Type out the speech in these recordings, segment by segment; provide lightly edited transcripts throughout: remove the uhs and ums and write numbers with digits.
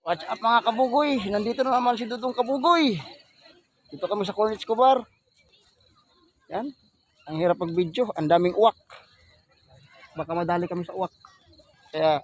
What's up mga kabugoy? Nandito na naman si Dudong Kabugoy. Dito kami sa Cornets Cobar. Yan. Ang hirap mag-video. Ang daming uwak. Baka madali kami sa uwak. Kaya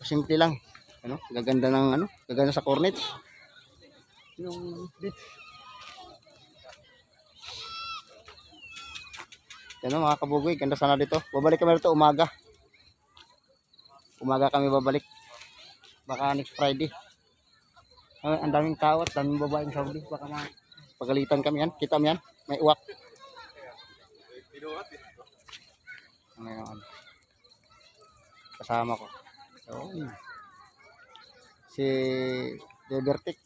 simple lang. Ano? Gaganda ng ano? Gaganda sa Cornets. Yung beach. Yan mga kabugoy. Ganda sana dito. Babalik kami dito umaga. Umaga kami babalik. Baka next Friday. Ang daming tao at daming babaeng Saudi. Baka pagalitan kami yan. Kita mo yan. May uwak. Ngayon. Kasama ko. So, si Debertik.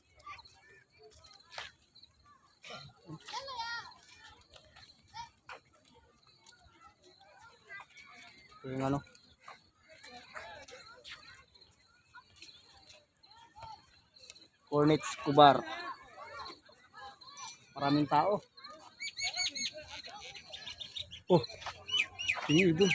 Yung ano. Cornets Cobar. Maraming tao. Oh. Ini doon.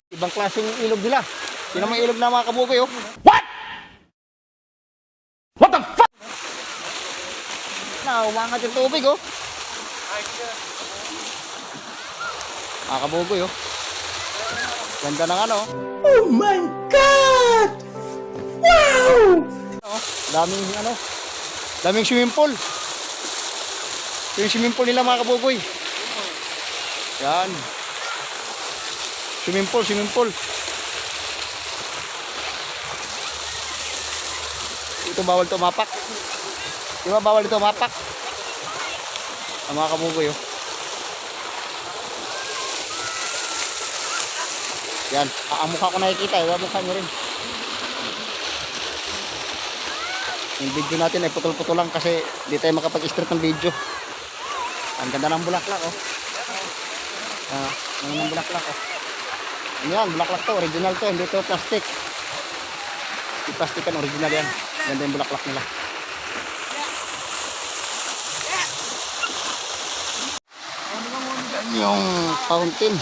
Ibang klaseng ilog nila. Sino may ilog na mga kabugoy oh. What? What the fuck? Na, umangat yung tubig oh. Mga kabugoy oh. Ganda ng ano. Oh my God! Wow! Oh, daming ano. Daming swimming pool. Yung swimming pool nila mga kabugoy. Yan. Swimming pool, swimming pool. Ito bawal ito mapak. Di ba bawal ito mapak? Ang mga kabugoy oh. Yan, ang mukha ko nakikita, yung mukha nyo rin. Yung video natin ay putol-putol lang kasi di tayo makapag-strip ng video. Ang ganda ng bulaklak oh. Ang ng bulaklak oh. Yan, bulaklak to, original to, hindi to plastic. Di plastic kan, original yan. Ganda yung bulaklak nila. Yan yung fountain.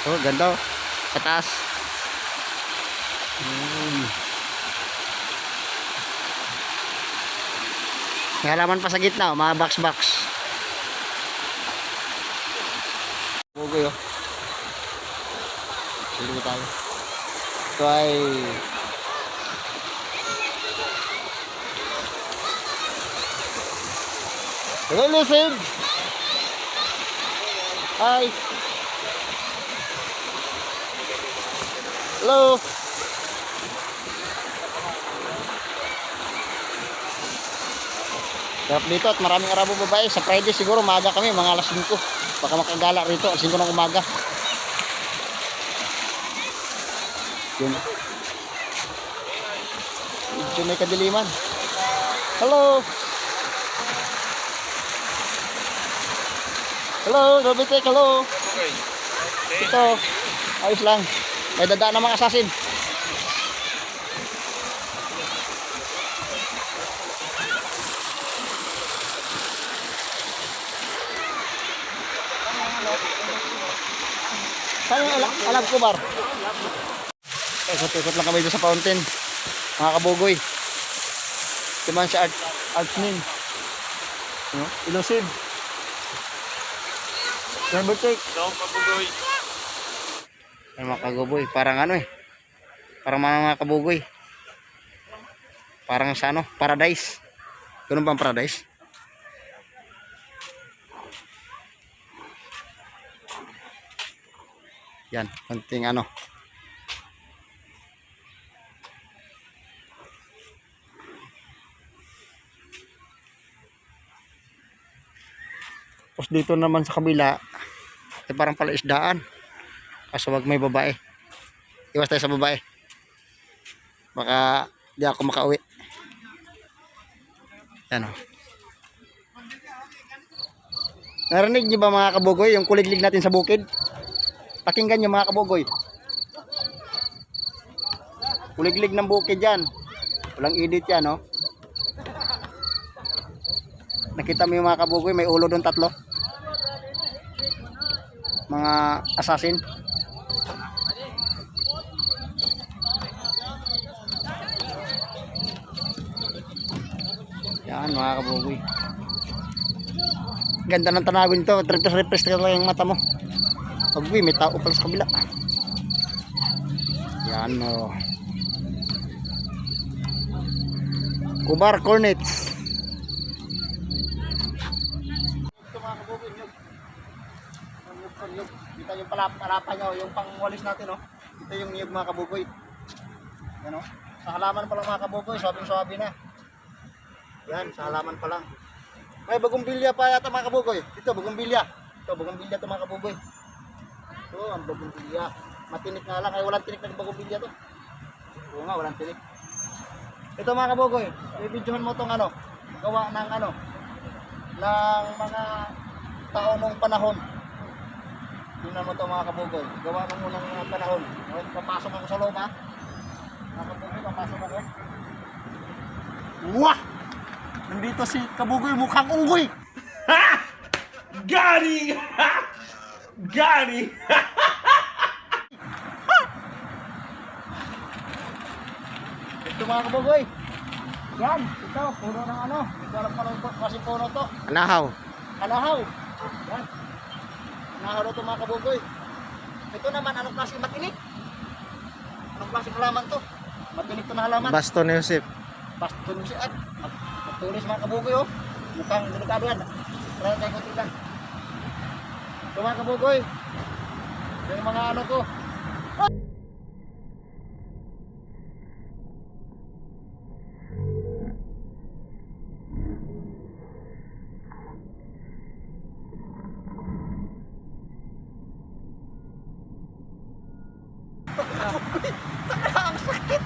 Oh, ganda oh. Pataas. May halaman pa sa gitna oh, mga box-box. Bugoy oh. Dito tayo. Ito ay hello, Lucid. Hi. Hello. Sarap dito at maraming Arabo babae. Sa Friday siguro maaga kami, mga alas 5. Baka makagala rito alas 5 ng umaga. Yun. Medyo may kadiliman. Hello. Hello, Robitek, hello. Ito, ayos lang. May dadaan ng mga asasin. Saan yung alag ko bar? Ikot-ikot lang kami doon sa fountain. Mga kabugoy. Diman siya art name. Elusive. Robitek. Hello, kabugoy. Ay mga kabugoy, parang ano eh. Parang mga kabugoy. Parang sa ano, paradise. Ganun ba ang paradise? Yan, konting ano. Tapos dito naman sa kabila, parang palaisdaan. Kaso wag may babae. Iwas tayo sa babae. Baka di ako makauwi. Yan o. Narinig niyo ba mga kabugoy yung kuliglig natin sa bukid? Pakinggan niyo mga kabugoy. Kuliglig ng bukid yan. Walang edit yan, no? Nakita mo yung mga kabugoy, may ulo doon 3. Mga assassin. Yan mga kabugoy. Ganda ng tanawin to. Refresh ka lang yung mata mo. Pag-uwi, may tao pala sa kabila. Yan o. Kubar Cornets. Ito mga kabugoy, nyug. Kita yung palapa nyo, yung pangwalis natin o. Ito yung niyog mga kabugoy. Yan o. Sa halaman pa lang mga kabugoy, swabing-swabi na. Yan, sa halaman pa lang. May bagumbilya pa yata mga kabugoy. Ito, bagumbilya. Ito, bagumbilya ito mga kabugoy. Ito, ang bagumbilya. Matinik nga lang, ay walang tinik na bagumbilya to. Oo nga, walang tinik. Ito mga kabugoy, i-videohan mo itong ano, gawa ng ano, ng mga taon ng panahon. Tingnan mo ito mga kabugoy, gawa ng unang panahon. Papasok ako sa loob ha. Mga kabugoy, papasok ako. Wah! Nandito si kabugoy, mukhang unggoy. Ha! Gani! Ha! Gani! Ito mga kabugoy. Yan, ito, puno ng ano. Hindi ko alam pa ito, kasi puno to. Anahaw. Anahaw. Yan. Anahaw na ito mga kabugoy. Ito naman, anong klase matinik? Anong klase halaman to? Matinik to na halaman. Baston Joseph. Baston si at tulis mga kabugoy oh. Mukhang delikado yan. Try tayo kunti lang. Ito mga kabugoy. Yung mga ano ko. Ang sakit.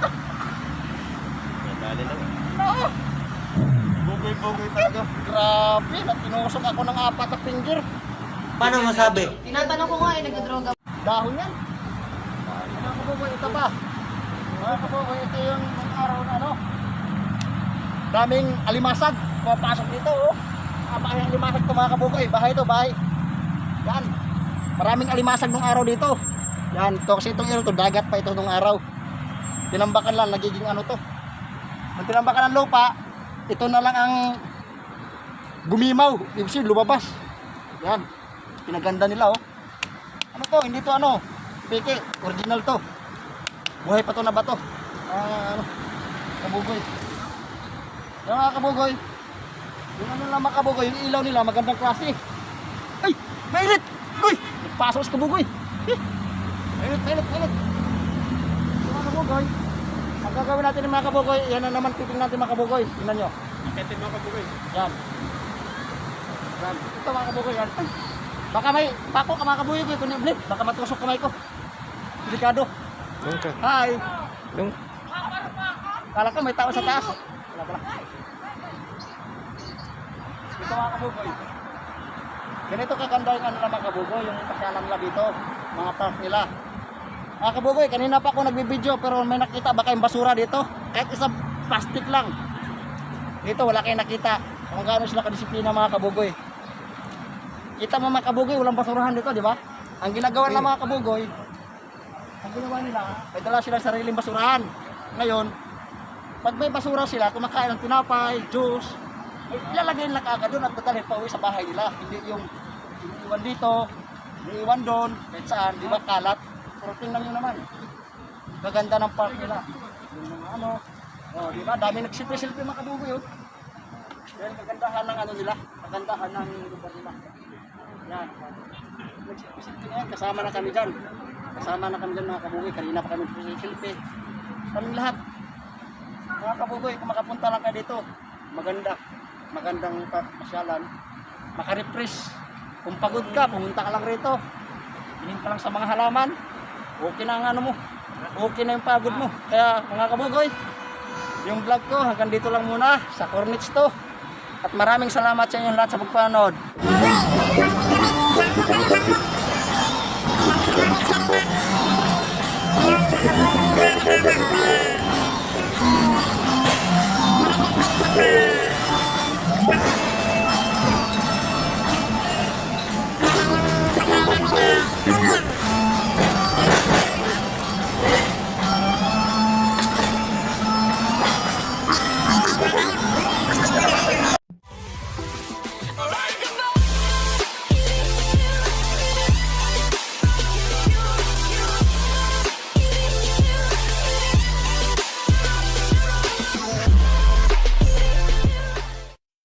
Dali lang. No. Bugoy-bugoy talaga. Grabe, tinusok ako ng 4 na finger. Paano masabi? Tinatanong ko nga nagdodroga. Dahon yan. Mga kabugoy, ito pa. Mga kabugoy, ito yung araw na ano. Daming alimasag. Papasok dito oh. Bahay ang alimasag ito mga kabugoy. Bahay ito, bahay. Yan. Maraming alimasag nung araw dito. Yan, ito kasi itong ito, dagat pa ito nung araw. Tinambakan lang, nagiging ano to. Ang tinambakan ng lupa, ito na lang ang gumimaw, ibig sabihin lumabas. Yan, pinaganda nila oh. Ano to, hindi to ano, peke, original to. Buhay pa to na ba to? Ano, kabugoy. Yan mga kabugoy. Yung ano lang mga kabugoy, yung ilaw nila, magandang klase. Ay, mainit! Uy, nagpasok sa kabugoy. Mainit. Yung mga kabugoy. Ang gagawin natin ng mga kabugoy, yan na naman titing natin mga kabugoy. Tingnan nyo. Akitin mo kabugoy. Yan. Yan. Ito mga kabugoy yan. Ay, baka may pako ka mga kabugoy ko. Ito ni Blip. Baka matusok kamay ko. Delikado. Doon ka. Hi. Doon. Kala ko may tao sa taas. Wala pala. Ito mga kabugoy. Ganito kaganda yung ano na mga kabugoy. Yung pasyalan nila dito. Mga park nila. Mga kabugoy, kanina pa ako nagbibideo pero may nakita baka yung basura dito. Kahit isang plastic lang. Dito wala kayong nakita kung gaano sila kadisiplina mga kabugoy. Kita mo mga kabugoy, walang basurahan dito, di ba? Ang ginagawa ng mga kabugoy, ang ginawa nila, may dala sila sariling basurahan. Ngayon, pag may basura sila, kumakain ng tinapay, juice, ilalagay nila kaagad doon at dadalhin pa uwi sa bahay nila. Hindi yung iwan dito, iwan doon, kahit saan, di ba kalat. Pero tingnan nyo naman, gaganda ng park nila. Yung mga ano, Oh, di ba? Dami nagsilpi-silpi mga kabugoy, oh. Yan, kagandahan ng ano nila, kagandahan ng lugar nila. Yan. Nagsilpi-silpi na yan, kasama na kami dyan. Kasama na kami dyan mga kabugoy, kanina pa kami nagsilpi. Kaming lahat. Mga kabugoy, kung makapunta lang kayo dito, magandang pasyalan, makarefresh. Kung pagod ka, pumunta ka lang rito. Tingin ka lang sa mga halaman, okay na ang ano mo, okay na yung pagod mo. Kaya mga kabugoy, yung vlog ko hanggang dito lang muna sa Cornets to. At maraming salamat sa inyo lahat sa pagpanood. Bye.